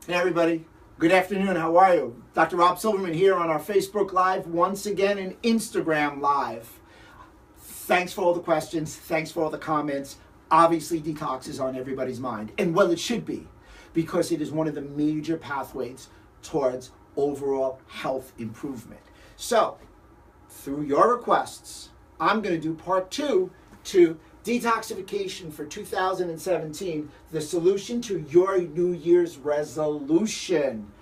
Hey everybody, good afternoon, how are you? Dr. Rob Silverman here on our Facebook Live, once again, and Instagram Live. Thanks for all the questions, thanks for all the comments. Obviously, detox is on everybody's mind, and well, it should be, because it is one of the major pathways towards overall health improvement. So, through your requests, I'm going to do part 2 to detoxification for 2017, the solution to your New Year's resolution.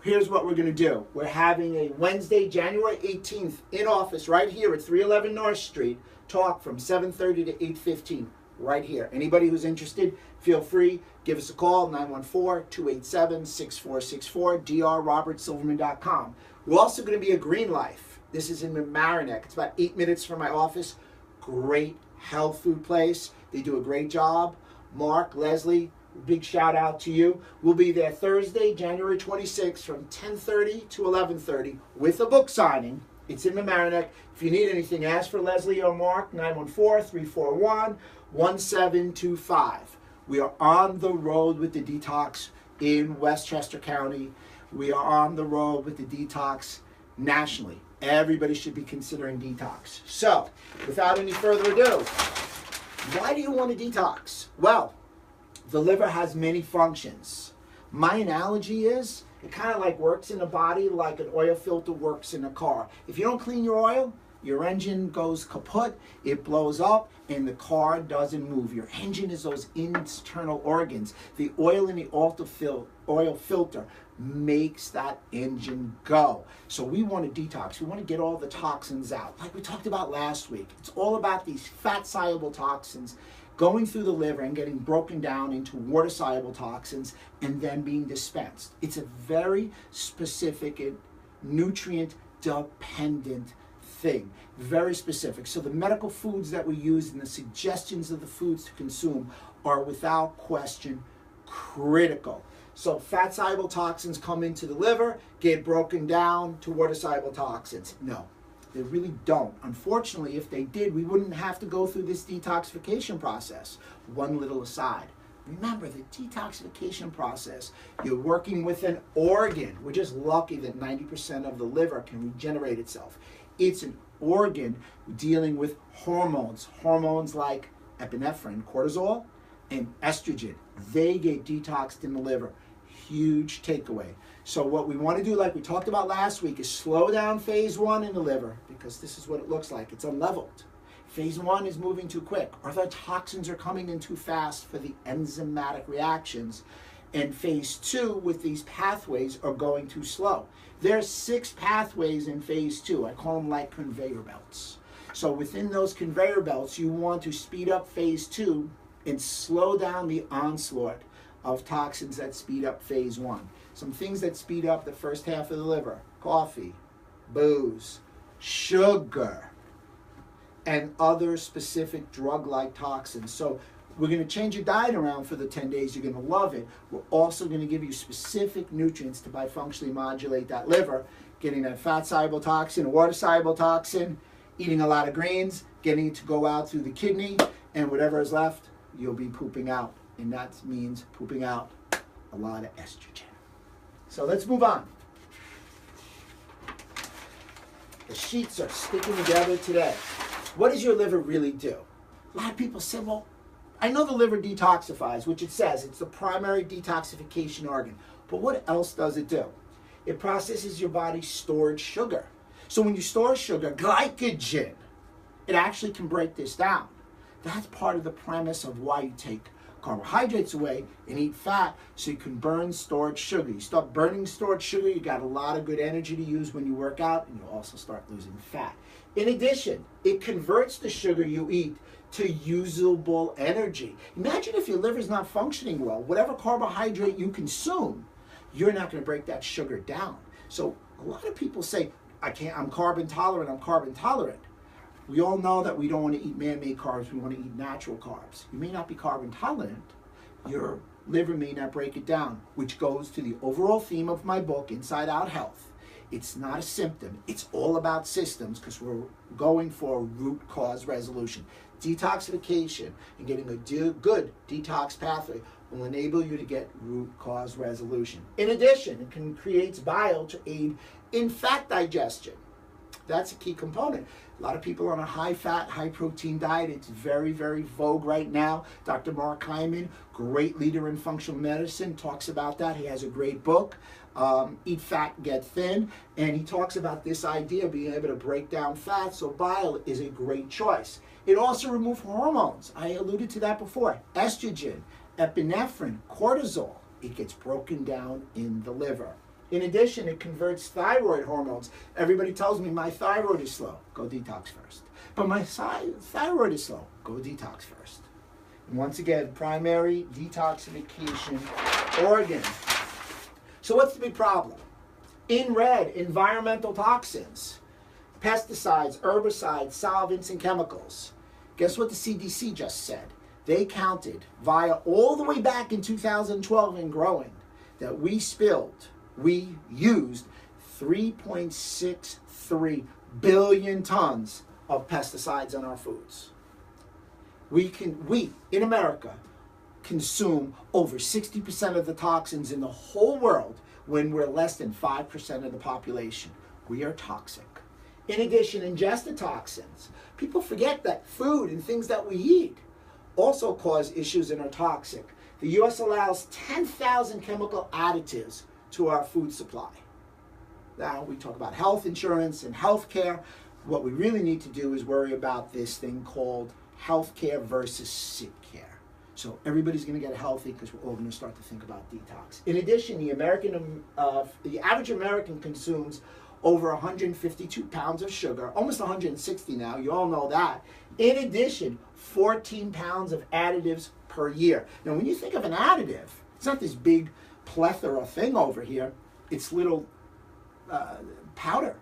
Here's what we're going to do. We're having a Wednesday, January 18th, in office right here at 311 North Street, talk from 7:30 to 8:15, right here. Anybody who's interested, feel free, give us a call, 914-287-6464, drrobertsilverman.com. We're also going to be at Green Life. This is in Mamaroneck. It's about 8 minutes from my office. Great health food place. They do a great job. Mark, Leslie, big shout out to you. We'll be there Thursday, January 26th from 10:30 to 11:30 with a book signing. It's in Mamaroneck. If you need anything, ask for Leslie or Mark, 914-341-1725. We are on the road with the detox in Westchester County. We are on the road with the detox nationally. Everybody should be considering detox. So, without any further ado, why do you want to detox? Well, the liver has many functions. My analogy is, it kind of like works in the body like an oil filter works in a car. If you don't clean your oil, your engine goes kaput, it blows up, and the car doesn't move. Your engine is those internal organs. The oil in the oil filter makes that engine go. So we want to detox. We want to get all the toxins out. Like we talked about last week, it's all about these fat-soluble toxins going through the liver and getting broken down into water-soluble toxins and then being dispensed. It's a very specific and nutrient-dependent thing, very specific. So the medical foods that we use and the suggestions of the foods to consume are without question critical. So fat-soluble toxins come into the liver, get broken down to water-soluble toxins. No, they really don't. Unfortunately, if they did, we wouldn't have to go through this detoxification process. One little aside. Remember, the detoxification process, you're working with an organ. We're just lucky that 90% of the liver can regenerate itself. It's an organ dealing with hormones. Hormones like epinephrine, cortisol, and estrogen. They get detoxed in the liver. Huge takeaway. So what we want to do, like we talked about last week, is slow down phase 1 in the liver, because this is what it looks like. It's unleavened. Phase 1 is moving too quick, or the toxins are coming in too fast for the enzymatic reactions. And phase 2 with these pathways are going too slow. There's 6 pathways in phase 2. I call them like conveyor belts. So within those conveyor belts, you want to speed up phase 2 and slow down the onslaught of toxins that speed up phase 1. Some things that speed up the first half of the liver: coffee, booze, sugar, and other specific drug-like toxins. So we're going to change your diet around for the 10 days. You're going to love it. We're also going to give you specific nutrients to bifunctionally modulate that liver, getting that fat-soluble toxin, a water-soluble toxin, eating a lot of greens, getting it to go out through the kidney, and whatever is left, you'll be pooping out. And that means pooping out a lot of estrogen. So let's move on. The sheets are sticking together today. What does your liver really do? A lot of people say, well, I know the liver detoxifies, which it says. It's the primary detoxification organ. But what else does it do? It processes your body's stored sugar. So when you store sugar, glycogen, it actually can break this down. That's part of the premise of why you take carbohydrates away and eat fat, so you can burn stored sugar. You start burning stored sugar, you got a lot of good energy to use when you work out, and you also start losing fat. In addition, it converts the sugar you eat to usable energy. Imagine if your liver's not functioning well, whatever carbohydrate you consume, you're not going to break that sugar down. So a lot of people say, I'm carb intolerant. We all know that we don't want to eat man-made carbs, we want to eat natural carbs. You may not be carb intolerant, your liver may not break it down, which goes to the overall theme of my book, Inside Out Health. It's not a symptom, it's all about systems, because we're going for a root cause resolution. Detoxification and getting a good detox pathway will enable you to get root cause resolution. In addition, it can create bile to aid in fat digestion. That's a key component. A lot of people on a high-fat, high-protein diet. It's very, very vogue right now. Dr. Mark Hyman, great leader in functional medicine, talks about that. He has a great book, Eat Fat, Get Thin, and he talks about this idea of being able to break down fat, so bile is a great choice. It also removes hormones. I alluded to that before. Estrogen, epinephrine, cortisol. It gets broken down in the liver. In addition, it converts thyroid hormones. Everybody tells me my thyroid is slow. Go detox first. But my thyroid is slow. Go detox first. And once again, primary detoxification organ. So what's the big problem? In red, environmental toxins, pesticides, herbicides, solvents, and chemicals. Guess what the CDC just said? They counted via all the way back in 2012 and growing that we used 3.63 billion tons of pesticides on our foods. We in America consume over 60% of the toxins in the whole world when we're less than 5% of the population. We are toxic. In addition, ingested toxins. People forget that food and things that we eat also cause issues and are toxic. The U.S. allows 10,000 chemical additives to our food supply. Now, we talk about health insurance and health care. What we really need to do is worry about this thing called health care versus sick care. So everybody's going to get healthy because we're all going to start to think about detox. In addition, the average American consumes over 152 pounds of sugar, almost 160 now, you all know that. In addition, 14 pounds of additives per year. Now, when you think of an additive, it's not this big plethora thing over here. It's little powder,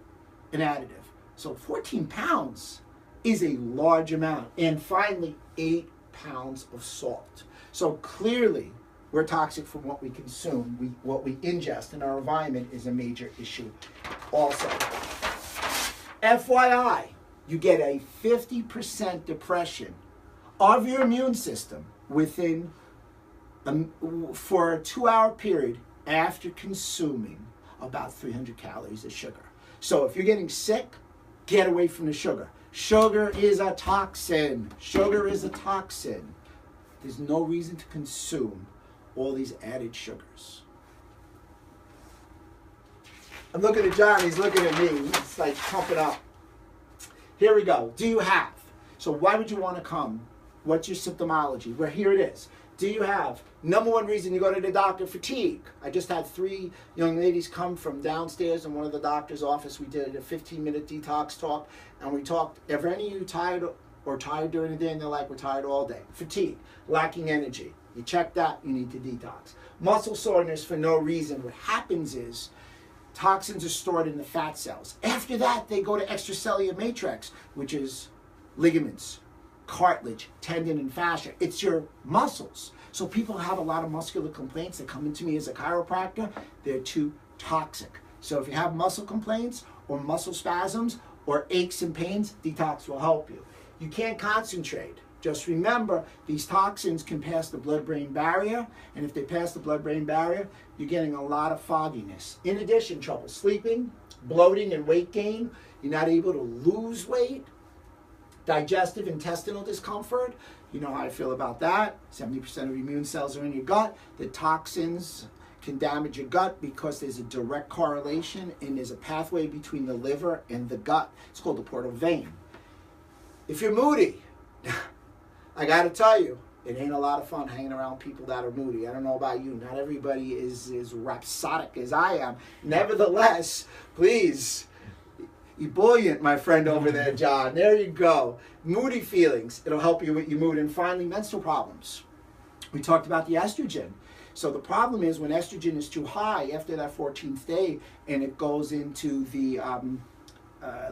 an additive. So 14 pounds is a large amount. And finally, 8 pounds of salt. So clearly, we're toxic from what we consume. What we ingest in our environment is a major issue also. FYI, you get a 50% depression of your immune system within for a 2-hour period after consuming about 300 calories of sugar. So if you're getting sick, get away from the sugar. Sugar is a toxin. Sugar is a toxin. There's no reason to consume all these added sugars. I'm looking at John, he's looking at me. It's like pumping up. Here we go. Do you have? So why would you want to come? What's your symptomology? Well, here it is. Do you have? Number one reason you go to the doctor, fatigue. I just had 3 young ladies come from downstairs in one of the doctor's office. We did a 15-minute detox talk, and we talked, are any of you tired during the day? And they're like, we're tired all day. Fatigue, lacking energy. You check that, you need to detox. Muscle soreness for no reason. What happens is toxins are stored in the fat cells. After that, they go to extracellular matrix, which is ligaments, cartilage, tendon, and fascia. It's your muscles. So people have a lot of muscular complaints that come into me as a chiropractor. They're too toxic. So if you have muscle complaints or muscle spasms or aches and pains, detox will help you. You can't concentrate. Just remember, these toxins can pass the blood-brain barrier, and if they pass the blood-brain barrier, you're getting a lot of fogginess. In addition, trouble sleeping, bloating and weight gain, you're not able to lose weight, digestive intestinal discomfort, you know how I feel about that. 70% of immune cells are in your gut. The toxins can damage your gut because there's a direct correlation and there's a pathway between the liver and the gut. It's called the portal vein. If you're moody, I got to tell you, it ain't a lot of fun hanging around people that are moody. I don't know about you. Not everybody is as rhapsodic as I am. Nevertheless, please, ebullient, my friend over there, John. There you go. Moody feelings. It'll help you with your mood. And finally, menstrual problems. We talked about the estrogen. So the problem is when estrogen is too high after that 14th day and it goes into the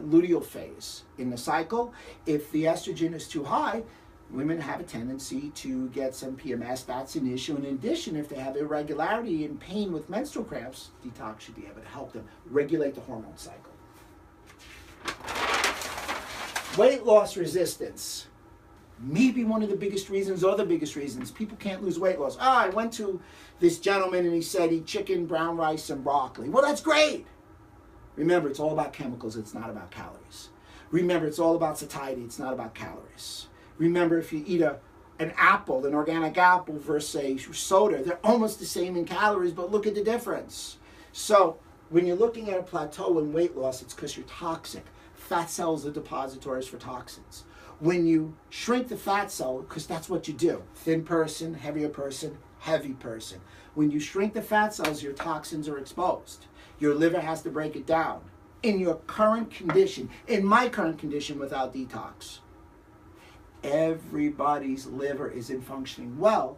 luteal phase in the cycle, if the estrogen is too high, women have a tendency to get some PMS. That's an issue. In addition, if they have irregularity and pain with menstrual cramps, detox should be able to help them regulate the hormone cycle. Weight loss resistance. maybe one of the biggest reasons or the biggest reasons people can't lose weight loss. Oh, I went to this gentleman and he said eat chicken, brown rice, and broccoli. Well, that's great. Remember, it's all about chemicals. It's not about calories. Remember, it's all about satiety. It's not about calories. Remember, if you eat an apple, an organic apple versus a soda, they're almost the same in calories, but look at the difference. So when you're looking at a plateau in weight loss, it's because you're toxic. Fat cells are depositories for toxins. When you shrink the fat cell, because that's what you do, thin person, heavier person, heavy person. When you shrink the fat cells, your toxins are exposed. Your liver has to break it down. In your current condition, in my current condition without detox, everybody's liver isn't functioning well,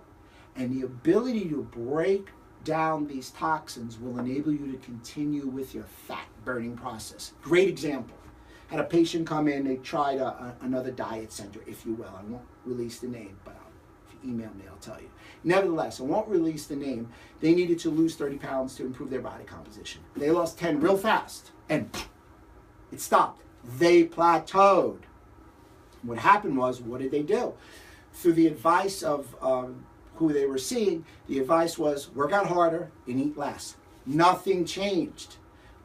and the ability to break down these toxins will enable you to continue with your fat burning process. Great example. Had a patient come in, they tried another diet center, if you will. I won't release the name, but if you email me, I'll tell you. Nevertheless, I won't release the name. They needed to lose 30 pounds to improve their body composition. They lost 10 real fast, and it stopped. They plateaued. What happened was, what did they do? Through the advice of who they were seeing, the advice was work out harder and eat less. Nothing changed.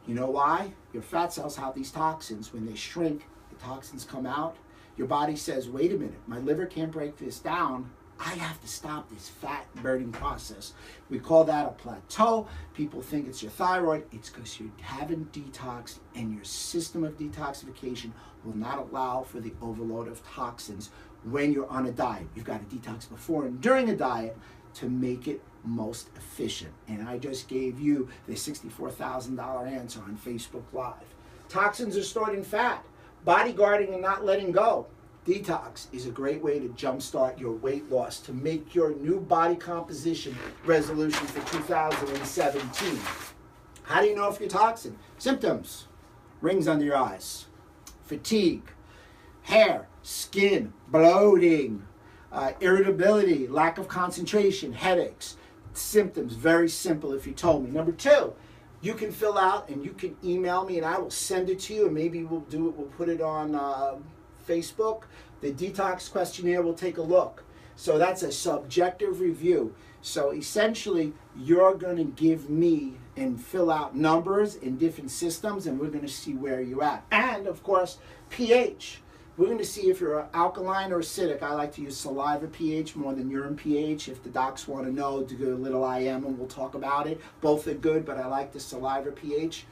You know why? Your fat cells have these toxins. When they shrink, the toxins come out. Your body says, wait a minute, my liver can't break this down. I have to stop this fat burning process. We call that a plateau. People think it's your thyroid. It's because you haven't detoxed, and your system of detoxification will not allow for the overload of toxins when you're on a diet. You've got to detox before and during a diet to make it most efficient. And I just gave you the $64,000 answer on Facebook Live. Toxins are stored in fat. Bodyguarding and not letting go. Detox is a great way to jumpstart your weight loss, to make your new body composition resolution for 2017. How do you know if you're toxin? Symptoms: rings under your eyes, fatigue, hair, skin, bloating, irritability, lack of concentration, headaches. Symptoms, very simple if you told me. Number 2, you can fill out and you can email me and I will send it to you, and maybe we'll put it on Facebook. The Detox Questionnaire will take a look. So that's a subjective review. So essentially, you're going to give me and fill out numbers in different systems, and we're going to see where you're at. And of course, pH. We're going to see if you're alkaline or acidic. I like to use saliva pH more than urine pH. If the docs want to know, do a little IM and we'll talk about it. Both are good, but I like the saliva pH.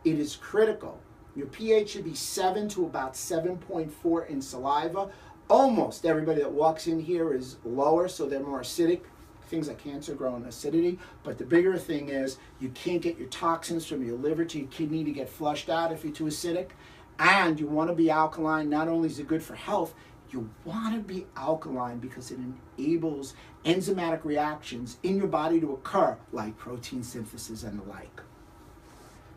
It is critical. Your pH should be 7 to about 7.4 in saliva. Almost everybody that walks in here is lower, so they're more acidic. Things like cancer grow in acidity. But the bigger thing is you can't get your toxins from your liver to your kidney to get flushed out if you're too acidic. And you want to be alkaline. Not only is it good for health, you want to be alkaline because it enables enzymatic reactions in your body to occur, like protein synthesis and the like.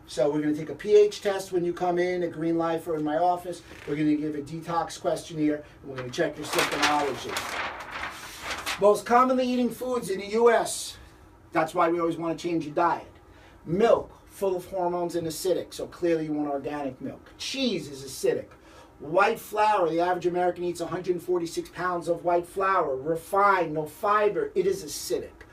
So we're going to take a pH test when you come in at Green Life or in my office. We're going to give a detox questionnaire. And we're going to check your symptomology. Most commonly eating foods in the U.S. That's why we always want to change your diet. Milk, full of hormones and acidic, so clearly you want organic milk. Cheese is acidic. White flour, the average American eats 146 pounds of white flour. Refined, no fiber, it is acidic.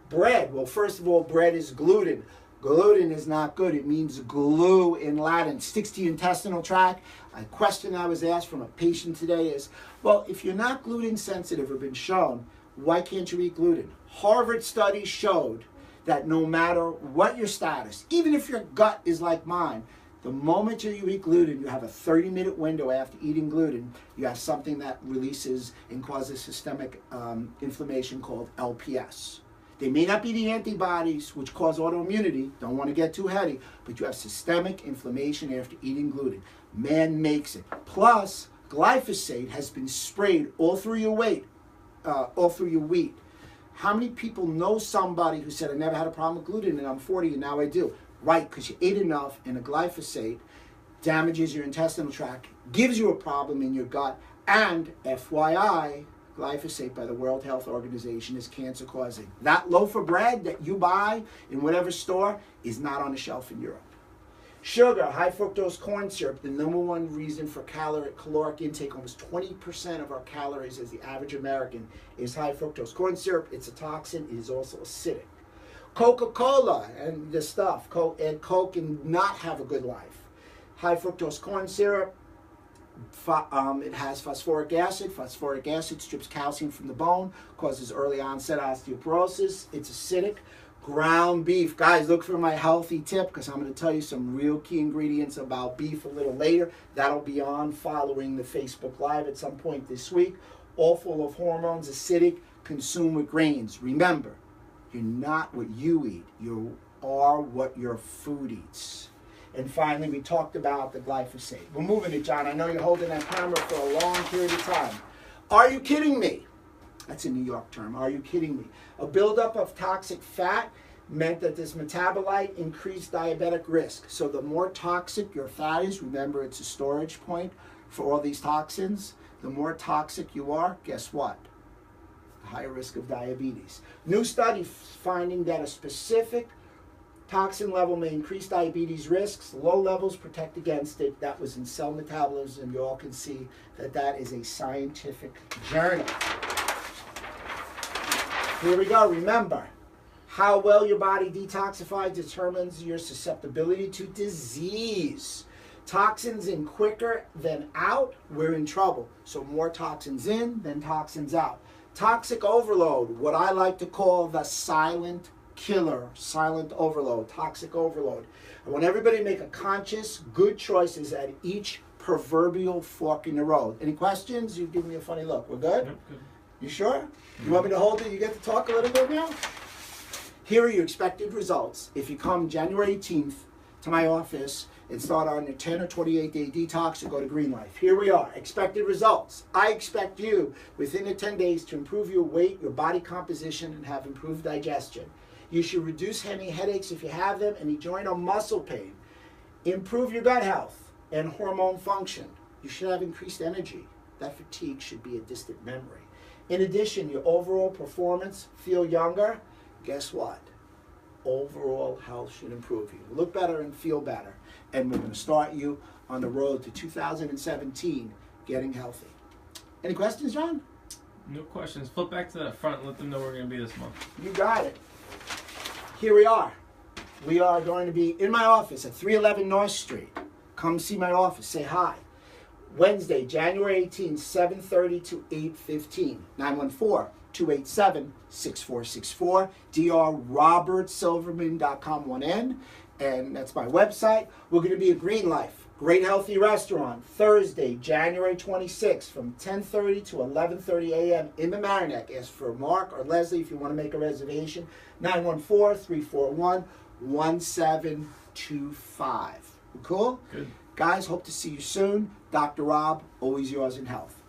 Bread, well, first of all, bread is gluten. Gluten is not good. It means glue in Latin. Sticks to your intestinal tract. A question I was asked from a patient today is, well, if you're not gluten sensitive or been shown, why can't you eat gluten? Harvard study showed that no matter what your status, even if your gut is like mine, the moment you eat gluten, you have a 30-minute window after eating gluten, you have something that releases and causes systemic inflammation called LPS. They may not be the antibodies which cause autoimmunity, don't want to get too heady, but you have systemic inflammation after eating gluten. Man makes it. Plus, glyphosate has been sprayed all through your wheat. How many people know somebody who said, I never had a problem with gluten and I'm 40 and now I do? Right, because you ate enough and the glyphosate damages your intestinal tract, gives you a problem in your gut, and FYI, glyphosate by the World Health Organization is cancer causing. That loaf of bread that you buy in whatever store is not on the shelf in Europe. Sugar, high fructose corn syrup, the #1 reason for caloric intake. Almost 20% of our calories as the average American is high fructose corn syrup. It's a toxin. It is also acidic. Coca-Cola and the stuff, Coke and not have a good life. High fructose corn syrup, it has phosphoric acid. Phosphoric acid strips calcium from the bone, causes early onset osteoporosis. It's acidic. Ground beef. Guys, look for my healthy tip because I'm going to tell you some real key ingredients about beef a little later. That'll be on following the Facebook Live at some point this week. All full of hormones, acidic, consumed with grains. Remember, you're not what you eat. You are what your food eats. And finally, we talked about the glyphosate. We're moving it, John. I know you're holding that camera for a long period of time. Are you kidding me? That's a New York term. Are you kidding me? A buildup of toxic fat meant that this metabolite increased diabetic risk. So the more toxic your fat is, remember it's a storage point for all these toxins, the more toxic you are, guess what? Higher risk of diabetes. New study finding that a specific toxin level may increase diabetes risks. Low levels protect against it. That was in Cell Metabolism. You all can see that that is a scientific journal. Here we go. Remember, how well your body detoxifies determines your susceptibility to disease. Toxins in quicker than out, we're in trouble. So more toxins in than toxins out. Toxic overload, what I like to call the silent killer, silent overload, toxic overload. I want everybody to make a conscious, good choices at each proverbial fork in the road. Any questions? You've given me a funny look. We're good? Yep, good. You sure? You want me to hold it? You get to talk a little bit now? Here are your expected results. If you come January 18th to my office and start on your 10 or 28-day detox or go to Green Life. Here we are. Expected results. I expect you within the 10 days to improve your weight, your body composition, and have improved digestion. You should reduce any headaches if you have them, any joint or muscle pain. Improve your gut health and hormone function. You should have increased energy. That fatigue should be a distant memory. In addition, your overall performance, feel younger. Guess what? Overall health should improve. You look better and feel better. And we're going to start you on the road to 2017, getting healthy. Any questions, John? No questions. Flip back to that front and let them know we're going to be this month. You got it. Here we are. We are going to be in my office at 311 North Street. Come see my office. Say hi. Wednesday, January 18th, 7:30 to 8:15. 914-287-6464. drrobertsilverman.com, one N. And that's my website. We're going to be at Green Life, Great Healthy Restaurant, Thursday, January 26th from 10:30 to 11:30 a.m. in the Marinac. Ask for Mark or Leslie if you want to make a reservation. 914-341-1725. Cool? Good. Guys, hope to see you soon. Dr. Rob, always yours in health.